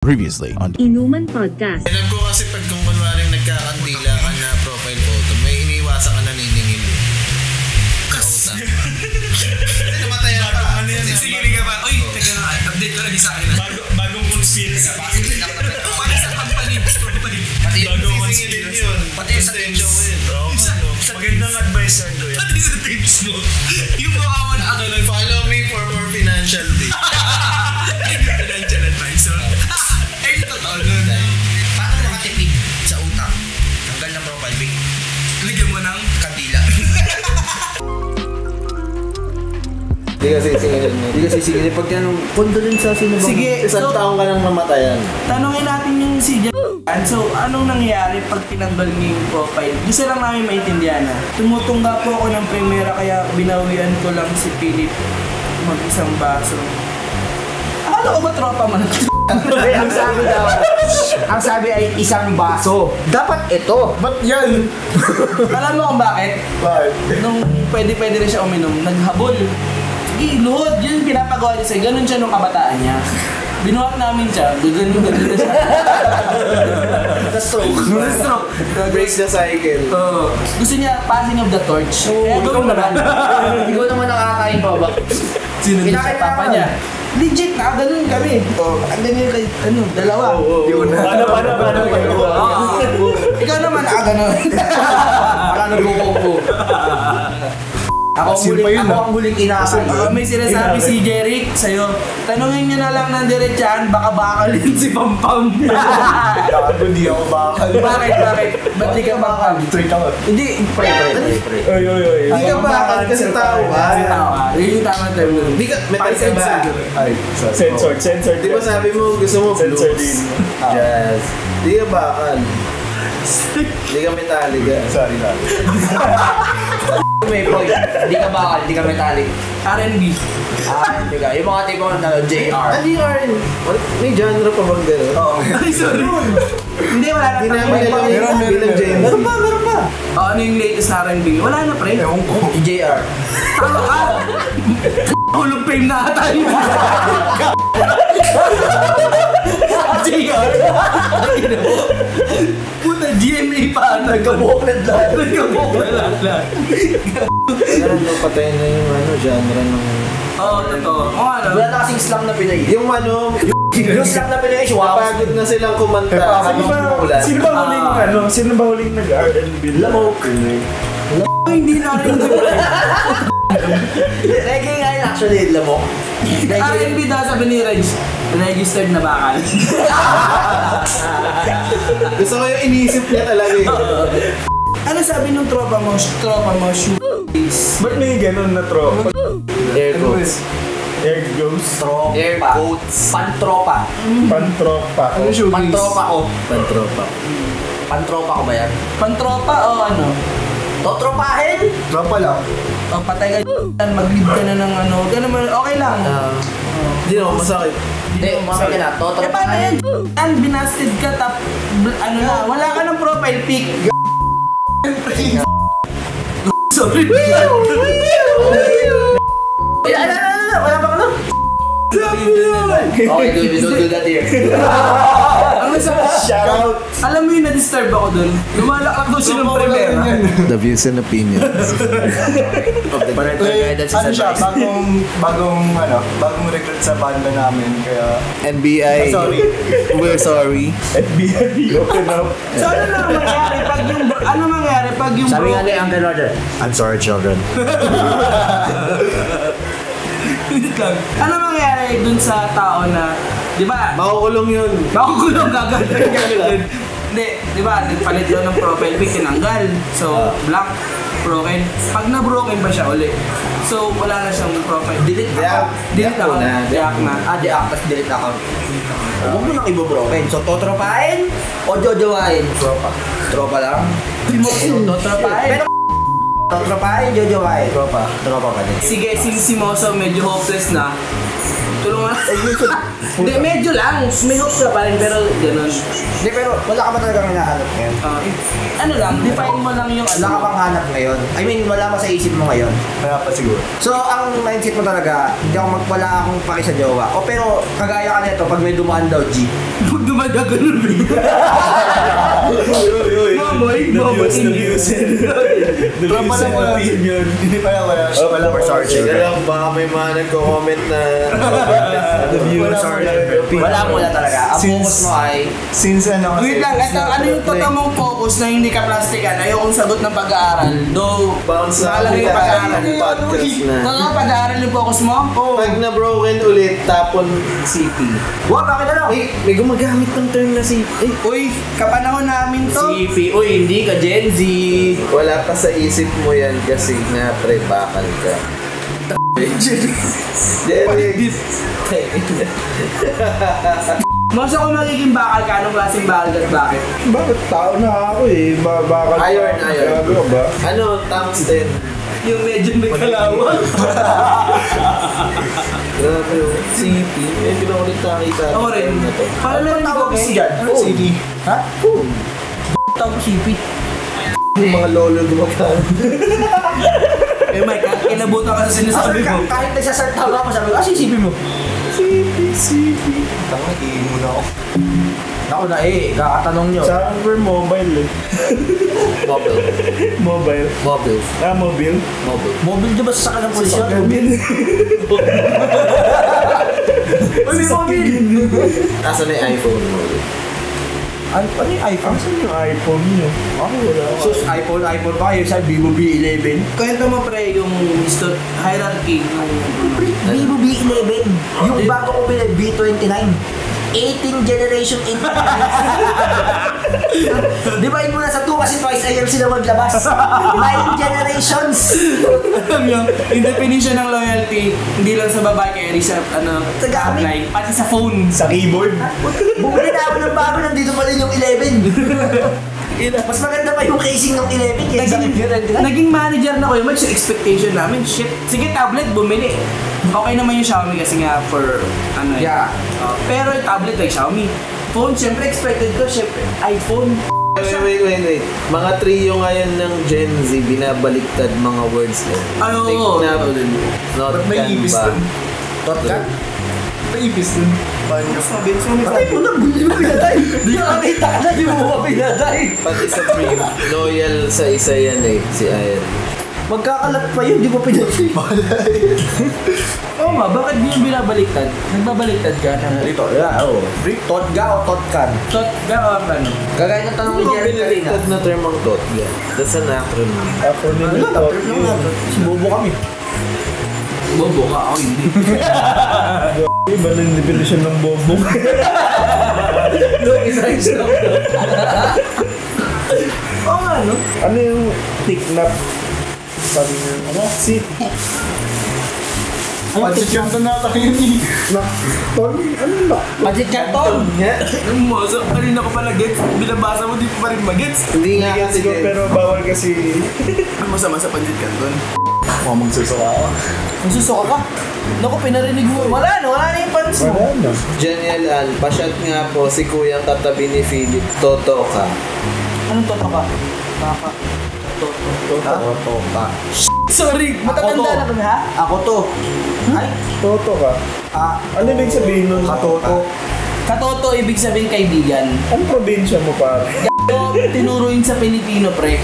Previously on Inuman Podcast. Alam ko kasi pag kung kunwaring nagkakandila ka na profile photo, may iniwasan ka naniningil. Kasi namatayan ka. Sisigilin ka ba? Uy, teka na, update ko lagi sa akin. Bagong conspiracy. Pati sa company. Pati yung Sisingilin yun. Pati sa tips. Magandang advisor ko yan. Pati sa tips mo. Yung mukha mo na ako lang. Follow me for more financial tips. Financial advisor. Eh, totoo nun. Paano makatipid sa utang? Tanggal ng profile pic. Lagyan mo ng kandila. Hindi ka sisingilin mo. Hindi ka sisingilin. Pag yan, condolence sa sino bang Sige, isang so- taong ka nang namatayan. Tanungin natin yung si Jan. So, anong nangyari pag tinanggal niyo yung profile? Gusto lang namin maintindihan na. Tumutungga po ako ng primera kaya binawian ko lang si Philip mag-isang baso. Akala ko ba tropa man? Ang sabi ay isang baso. Dapat ito. Ba't yan? Alam mo kung bakit? Bakit? Nung pwede rin siya uminom, naghabol. Sige, luhod. Yun yung pinapagawa niya sa'yo. Ganun siya nung kabataan niya. Binuhat namin siya. Ganun na siya. The-stroke. Break the cycle. Gusto niya passing of the torch. Kaya gawin naman. Ikaw naman nakakain pa ba? Sinunod sa Pinakita papa mo. niya. Legit, nakaganon kami. Ang ganyan kay, dalawa. Paano kayo? Ikaw naman nakaganon. Para nagkukupo. Ako ang huling inakay. May sinasabi si Jeric sa'yo, tanungin niyo na lang ng diretsyan, baka bakalin si Pampam. Gago, di ako bakal. Bakit? Ba't di ka bakal? Straight ako. Hindi, Pre. Oy. Hindi ka bakal kasi tao ka. Yun yung tamang term. Hindi ka, metal ka ba? Ay, censored. Di ba sabi mo gusto mo Censored blues? din. Yes. Di ka bakal. Di ka metallic. Sorry. May point. Hindi ka bakal, hindi ka metallic. R&B. Hindi ka. Yung mga tipo na JR. Hindi ka rin. May genre pa bang gano'n? Oo. Ay, sorry. Hindi, wala na. Hindi namin alam bilang genre. Meron pa. Ano yung latest na R&B? Wala na, pre. Ewan ko. JR. Ano ka? Hulog fame na ata yun. JR? Puta, GMA pa. Nagkabuhok na lahat. Nagkabuhok na lahat. Kailan mo patayin na yung genre ng... Oo, totoo. Oo, ano? Wala na kasing slang na Pinoy. Yung Yung slang na Pinoy is wow. napagod na silang kumanta habang umuulan. Sino ba huling nag-R&B? Lamok. Hindi na rin. Reggae nga yun actually, lamok. R&B daw sabi ni Reg, registered na bakal. Gusto ko yung inisip niya talaga eh. Ano sabi nung tropa mo, shootings? Ba't may ganun na tropa? Air quotes. Air goes. Air quotes. Pantropa. Pantropa. Pantropa ko. Pantropa. Pantropa ko ba yan? Pantropa o ano? Totropahin? Tropa lang. O patay ka mag-leave ka na ng ano, ganun man, okay lang. Hindi naman masakit. Hindi, masakit na. Eh paano yan? Totropahin. Binasted ka ano na, wala ka ng profile pic. Sorry. Wala pa ka na. Okay, dude, don't do that here. Ang nasa, Shoutout. alam mo yung na-disturb ako dun? Lumalakak doon siya ng primera. The views and opinions. Parental guidance is Ano siya, advice. bagong recruit sa banda namin, kaya NBI, Sorry. we're sorry. FBI, open up. So ano mangyari pag yung Sabi nga ni Uncle Roger, I'm sorry children. Wait lang. Ano mangyari dun sa tao na, di ba? Makukulong yun. Makukulong gagawin. Hindi, di ba? Nagpalit daw ng profile pic, tinanggal. So, black, broken. Pag na-broken pa siya uli. So, wala na siyang profile. Delete account. Delete account. Deact na. Deact, tapos delete account. Huwag mo nang ibobroken. So, totropahin o jojowain? Tropa lang? Totropahin. Pero totropahin, jojowain. Tropa pa din. Sige, si Moso medyo hopeless na. Tulungan mga... Hindi, medyo lang. May hooks na pa rin, pero gano'n. Hindi, pero wala ka ba talagang hinahanap ngayon? Ano lang, define mo lang yung Wala ka bang hanap ngayon? I mean, wala ba sa isip mo ngayon? Kaya pa siguro. So, ang mindset mo talaga, wala akong paki sa jowa. O pero, kagaya ka nito, pag may dumaan daw, G. Pag dumaga ganun, bro. Mamoy, Tropa lang wala. Hindi pa yan, wala. Wala pa sa Teka lang, baka may mga nagko-comment na The viewers are Wala talaga. Ang focus mo ay, Since ano kasi... Wait lang, ano yung total mong focus na hindi ka plastikan? Ayokong sagot ng pag-aaral. Though, bounce na nakalagay yung pag-aaral. podcast na. Total pag-aaral yung focus mo? Pag na-broken ulit, tapon CP. wag, bakit na lang? May gumagamit ng term na CP. Ay, Uy, kapanahon namin to. CP, uy, hindi ka Gen Z. wala pa sa isip mo yan kasi na pre-bakal ka. Jerry. Mas ako magiging bakal ka, anong klaseng bakal at bakit? Bakit tao na ako eh? Bakal. Iron. Gago ka ba? Ano, tungsten. Yung medyo may kalawang. Grabe yung CP. Medyo na ulit nakita. Ako rin. Paano na rin ako Tawag mo dyan? Ano CD? Ha? Tawag mo CP. Yung mga lolo gumagamit. Eh Mike, kinabutan ka sa sinasabi mo. Kahit nagsasart ako, sabi ko, CP mo. CP. Tanga, muna ako. Ako na kakatanong nyo. Sa mobile eh. Mobile. Mobile. Mobile. Mobile. Mobile. Mobile di ba sa sakal ng posisyon? Mobile. Uy, may mobile! Asa na yung iPhone mo? Ano yung iPhone? Asan yung iPhone niyo? Ako wala. Sus, iPhone pa kayo sa Vivo B11. Kwento mo pre yung hierarchy ng... Vivo B11. Yung bago ko pinag B29. 18 generation internet. Divide mo na sa 2 kasi twice a year sila maglabas. 9 generations. Alam nyo, yung definition ng loyalty, hindi lang sa babae kay Risa, Tagamit. apply, pati sa phone. Sa keyboard. Bumili na ako ng bago, nandito pa rin yung 11. Mas maganda pa yung casing ng 11 kaysa Naging manager na ko yung match expectation namin. Shit. Sige, tablet, bumili. Okay naman yung Xiaomi kasi nga for ano eh. Yeah. Pero yung tablet like Xiaomi. Phone, syempre expected ko, syempre iPhone. Wait. Mga trio ngayon ng Gen Z, binabaliktad mga words eh. Ay, oo. Not Ba't may can ibis ba? dun? Tot ka? May ibis dun. Patay mo na, hindi mo pinatay. Di ka nakita ka na, di mo pa pinatay. Pati sa trio, loyal sa isa yan eh, si Iron. Magkakalat pa yun, di mo pinatay. Oo nga, bakit di yung binabaliktad? Nagbabaliktad ka na. Rito, oo. Tot ka o tot kan? Tot ka o ano? Kagaya ng tanong ni Ano Jerry kanina. binaliktad na term ang tot? Yeah. That's an acronym. Acronym Ano nito. lang, trip lang nga. Sububo kami. Bobo ka ako, hindi. Iba na yung definition ng bobo. Oo nga, no? Ano yung tiknap? Sabi niyo, ano? Si... Pancit Canton na tayo yun eh. Ton? Ano ba? Magic Canton! Ang moso, kanina ko pa na-gets. Binabasa mo, di pa rin mag-gets. Hindi nga Hindi kasi ko, pero bawal kasi... Ang masama sa Pancit Canton. Mga magsusuka ako. Nasusuka ka? Naku, pinarinig mo. Wala na yung pants mo. Wala na. Jeniel Al, pasyat nga po si Kuyang katabi ni Philip, Toto ka. Anong toto ka? Baka. Toto ka. Sorry, matatanda na kami ha? Ako to. Ay, Toto ka. Ano ibig sabihin nun? Katoto. Katoto, ibig sabihin kaibigan. Anong probinsya mo pa? Tinuro yun sa Pilipino, pre.